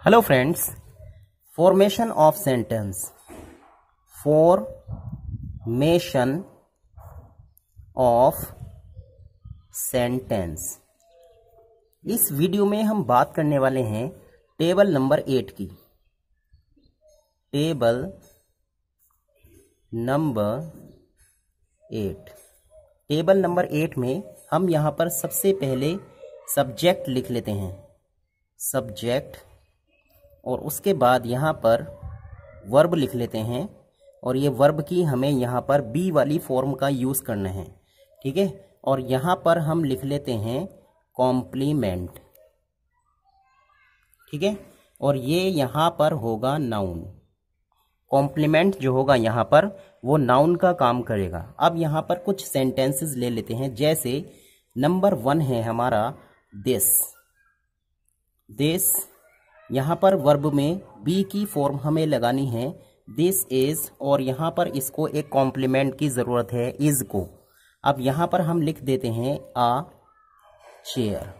Hello friends, formation of sentence. Formation of sentence. इस video में हम बात करने वाले हैं टेबल नंबर 8 की। Table number 8। टेबल नंबर 8 में हम यहाँ पर सबसे पहले सब्जेक्ट लिख लेते हैं, सब्जेक्ट, और उसके बाद यहाँ पर वर्ब लिख लेते हैं। और ये वर्ब की हमें यहाँ पर बी वाली फॉर्म का यूज़ करना है, ठीक है। और यहाँ पर हम लिख लेते हैं कॉम्प्लीमेंट, ठीक है। और ये यहाँ पर होगा नाउन। कॉम्प्लीमेंट जो होगा यहाँ पर वो नाउन का काम करेगा। अब यहाँ पर कुछ सेंटेंसेस ले लेते हैं, जैसे नंबर 1 है हमारा दिस। दिस, यहाँ पर वर्ब में बी की फॉर्म हमें लगानी है, दिस इज, और यहाँ पर इसको एक कॉम्प्लीमेंट की ज़रूरत है, इज को। अब यहाँ पर हम लिख देते हैं a chair.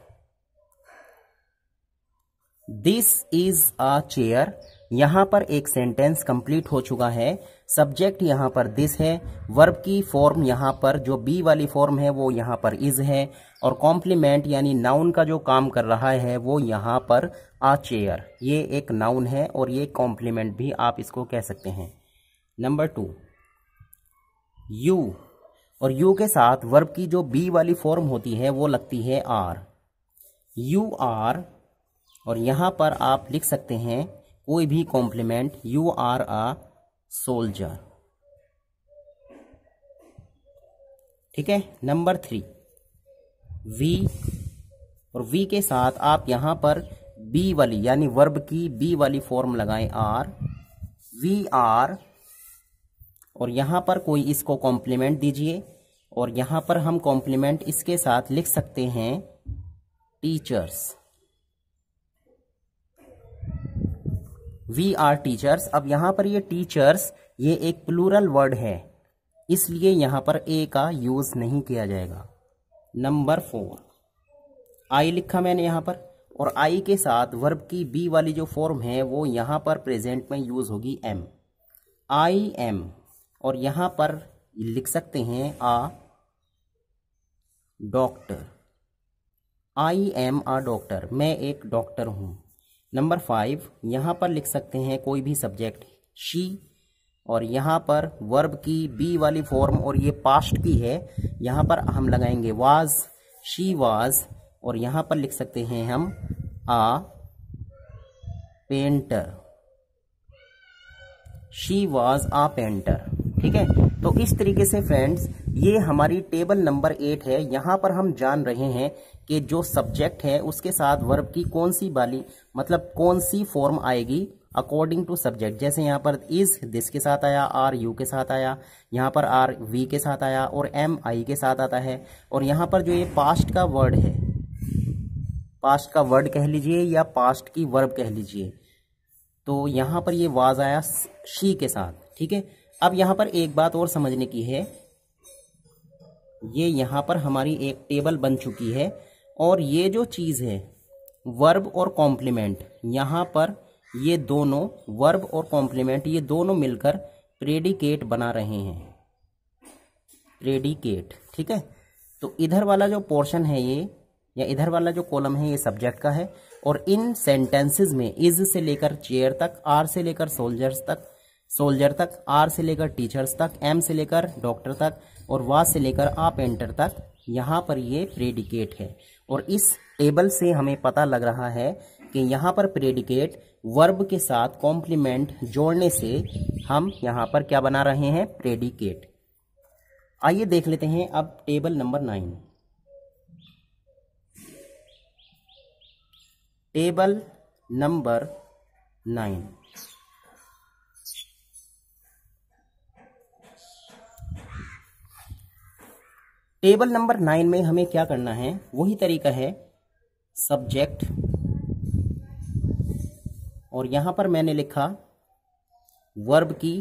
This is a chair. यहाँ पर एक सेंटेंस कंप्लीट हो चुका है। सब्जेक्ट यहाँ पर दिस है, वर्ब की फॉर्म यहाँ पर जो बी वाली फॉर्म है वो यहाँ पर इज है, और कॉम्प्लीमेंट यानी नाउन का जो काम कर रहा है वो यहाँ पर आ चेयर। ये एक नाउन है और ये कॉम्प्लीमेंट भी आप इसको कह सकते हैं। नंबर 2, यू, और यू के साथ वर्ब की जो बी वाली फॉर्म होती है वो लगती है आर। यू आर, और यहाँ पर आप लिख सकते हैं कोई भी compliment, you are a soldier, ठीक है। नंबर 3, वी, और वी के साथ आप यहाँ पर बी वाली यानी वर्ब की बी वाली फॉर्म लगाएं, आर, वी आर, और यहाँ पर कोई इसको कॉम्प्लीमेंट दीजिए। और यहाँ पर हम कॉम्प्लीमेंट इसके साथ लिख सकते हैं टीचर्स, वी आर टीचर्स। अब यहाँ पर ये टीचर्स ये एक प्लूरल वर्ड है, इसलिए यहाँ पर ए का यूज नहीं किया जाएगा। नंबर 4, आई लिखा मैंने यहाँ पर, और आई के साथ वर्ब की बी वाली जो फॉर्म है वो यहाँ पर प्रेजेंट में यूज होगी एम, आई एम। और यहाँ पर लिख सकते हैं a doctor, I am a doctor, मैं एक डॉक्टर हूँ। नंबर 5, यहाँ पर लिख सकते हैं कोई भी सब्जेक्ट, शी, और यहाँ पर वर्ब की बी वाली फॉर्म, और ये पास्ट की है, यहाँ पर हम लगाएंगे वाज, शी वाज। और यहाँ पर लिख सकते हैं हम a painter, she was a painter, ठीक है। तो इस तरीके से फ्रेंड्स ये हमारी टेबल नंबर 8 है। यहाँ पर हम जान रहे हैं कि जो सब्जेक्ट है उसके साथ वर्ब की कौन सी वाली मतलब कौन सी फॉर्म आएगी अकॉर्डिंग टू सब्जेक्ट। जैसे यहाँ पर इज दिस के साथ आया, आर यू के साथ आया, यहाँ पर आर वी के साथ आया, और एम आई के साथ आता है। और यहाँ पर जो ये पास्ट का वर्ड है, पास्ट का वर्ड कह लीजिए या पास्ट की वर्ब कह लीजिए, तो यहाँ पर ये वाज आया शी के साथ, ठीक है। अब यहाँ पर एक बात और समझने की है, ये यहाँ पर हमारी एक टेबल बन चुकी है, और ये जो चीज़ है वर्ब और कॉम्प्लीमेंट, यहाँ पर ये दोनों वर्ब और कॉम्प्लीमेंट ये दोनों मिलकर प्रेडिकेट बना रहे हैं, प्रेडिकेट, ठीक है। तो इधर वाला जो पोर्शन है ये, या इधर वाला जो कॉलम है ये सब्जेक्ट का है, और इन सेंटेंसेस में इज से लेकर चेयर तक, आर से लेकर सोल्जर तक, आर से लेकर टीचर्स तक, एम से लेकर डॉक्टर तक, और वाज से लेकर आ पेंटर तक, यहाँ पर ये प्रेडिकेट है। और इस टेबल से हमें पता लग रहा है कि यहाँ पर प्रेडिकेट वर्ब के साथ कॉम्प्लीमेंट जोड़ने से हम यहाँ पर क्या बना रहे हैं, प्रेडिकेट। आइए देख लेते हैं अब table number 9। Table number 9। Table number 9 में हमें क्या करना है, वही तरीका है, सब्जेक्ट, और यहाँ पर मैंने लिखा वर्ब की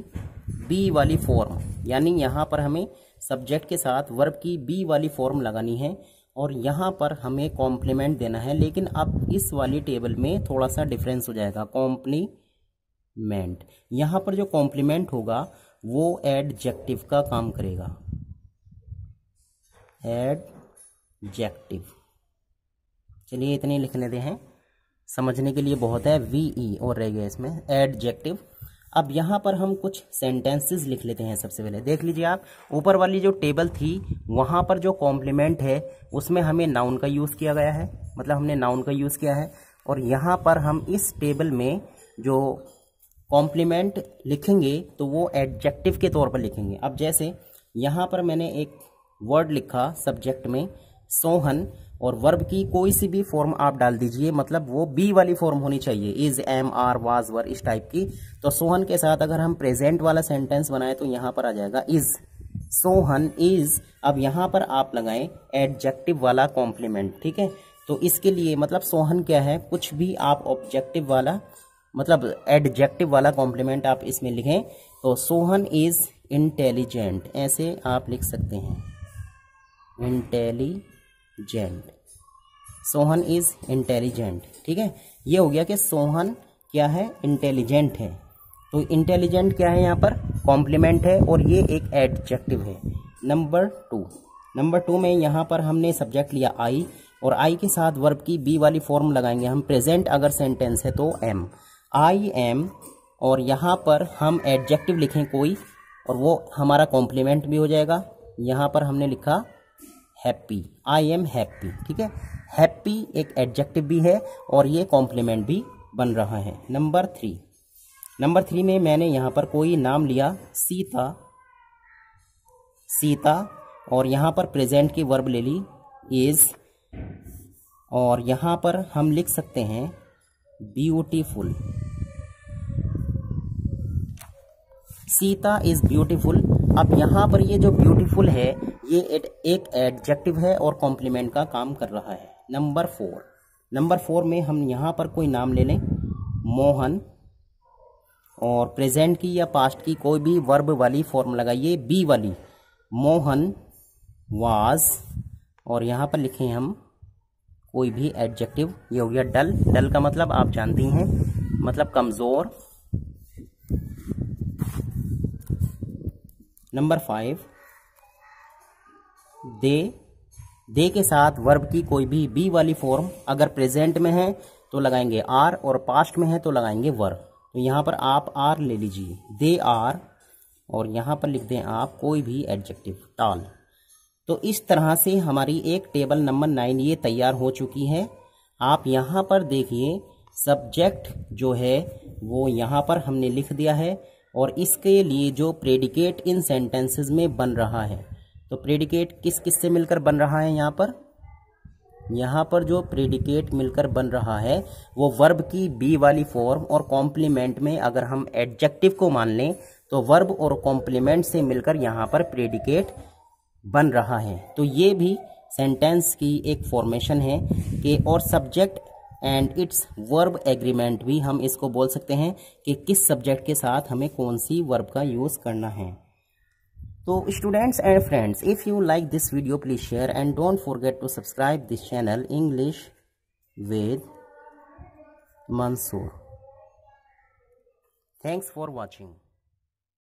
बी वाली फॉर्म, यानी यहाँ पर हमें सब्जेक्ट के साथ वर्ब की बी वाली फॉर्म लगानी है। और यहाँ पर हमें कॉम्प्लीमेंट देना है, लेकिन अब इस वाली टेबल में थोड़ा सा डिफरेंस हो जाएगा। कॉम्प्लीमेंट, यहाँ पर जो कॉम्प्लीमेंट होगा वो एडजेक्टिव का काम करेगा। एडजेक्टिव, चलिए इतने लिख लेते हैं, समझने के लिए बहुत है। VE और रह गया इसमें एडजेक्टिव। अब यहाँ पर हम कुछ सेंटेंसेस लिख लेते हैं। सबसे पहले देख लीजिए आप, ऊपर वाली जो टेबल थी वहाँ पर जो कॉम्प्लीमेंट है उसमें हमें नाउन का यूज़ किया गया है, मतलब हमने नाउन का यूज़ किया है। और यहाँ पर हम इस टेबल में जो कॉम्प्लीमेंट लिखेंगे तो वो एडजेक्टिव के तौर पर लिखेंगे। अब जैसे यहाँ पर मैंने एक वर्ड लिखा सब्जेक्ट में सोहन, और वर्ब की कोई सी भी फॉर्म आप डाल दीजिए, मतलब वो बी वाली फॉर्म होनी चाहिए, इज, एम, आर, वाज, वर, इस टाइप की। तो सोहन के साथ अगर हम प्रेजेंट वाला सेंटेंस बनाए तो यहाँ पर आ जाएगा इज, सोहन इज। अब यहाँ पर आप लगाएं एडजेक्टिव वाला कॉम्प्लीमेंट, ठीक है। तो इसके लिए मतलब सोहन क्या है, कुछ भी आप ऑब्जेक्टिव वाला मतलब एडजेक्टिव वाला कॉम्प्लीमेंट आप इसमें लिखें तो सोहन इज इंटेलिजेंट, ऐसे आप लिख सकते हैं, इंटेलिजेंट, सोहन इज इंटेलिजेंट, ठीक है। ये हो गया कि सोहन क्या है, इंटेलिजेंट है। तो इंटेलिजेंट क्या है, यहाँ पर कॉम्प्लीमेंट है और ये एक एडजेक्टिव है। नंबर टू में यहाँ पर हमने सब्जेक्ट लिया आई, और आई के साथ वर्ब की बी वाली फॉर्म लगाएंगे हम। प्रेजेंट अगर सेंटेंस है तो एम, आई एम, और यहाँ पर हम एडजेक्टिव लिखें कोई, और वो हमारा कॉम्प्लीमेंट भी हो जाएगा। यहाँ पर हमने लिखा हैप्पी, आई एम हैप्पी, ठीक है। हैप्पी एक एडजेक्टिव भी है और ये कॉम्प्लीमेंट भी बन रहा है। नंबर थ्री में मैंने यहाँ पर कोई नाम लिया सीता, और यहाँ पर प्रेजेंट की वर्ब ले ली इज, और यहाँ पर हम लिख सकते हैं ब्यूटीफुल, सीता इज ब्यूटीफुल। अब यहाँ पर ये जो ब्यूटीफुल है ये एक एडजेक्टिव है और कॉम्प्लीमेंट का काम कर रहा है। नंबर फोर में हम यहाँ पर कोई नाम ले लें मोहन, और प्रेजेंट की या पास्ट की कोई भी वर्ब वाली फॉर्म लगाइए बी वाली, मोहन वाज, और यहाँ पर लिखें हम कोई भी एडजेक्टिव। ये हो गया डल का मतलब आप जानती हैं, मतलब कमज़ोर। नंबर 5, दे के साथ वर्ब की कोई भी बी वाली फॉर्म, अगर प्रेजेंट में है तो लगाएंगे आर और पास्ट में है तो लगाएंगे वर। तो यहाँ पर आप आर ले लीजिए, दे आर, और यहाँ पर लिख दें आप कोई भी एडजेक्टिव, टाल। तो इस तरह से हमारी एक टेबल नंबर 9 ये तैयार हो चुकी है। आप यहाँ पर देखिए सब्जेक्ट जो है वो यहाँ पर हमने लिख दिया है, और इसके लिए जो प्रेडिकेट इन सेंटेंसेस में बन रहा है, तो प्रेडिकेट किस किस से मिलकर बन रहा है, यहाँ पर जो प्रेडिकेट मिलकर बन रहा है वो वर्ब की बी वाली फॉर्म, और कॉम्प्लीमेंट में अगर हम एडजेक्टिव को मान लें तो वर्ब और कॉम्प्लीमेंट से मिलकर यहाँ पर प्रेडिकेट बन रहा है। तो ये भी सेंटेंस की एक फॉर्मेशन है कि, और subject and it's verb agreement भी हम इसको बोल सकते हैं कि किस सब्जेक्ट के साथ हमें कौन सी वर्ब का यूज़ करना है। तो students and friends, if you like this video please share and don't forget to subscribe this channel English with Mansoor. Thanks for watching.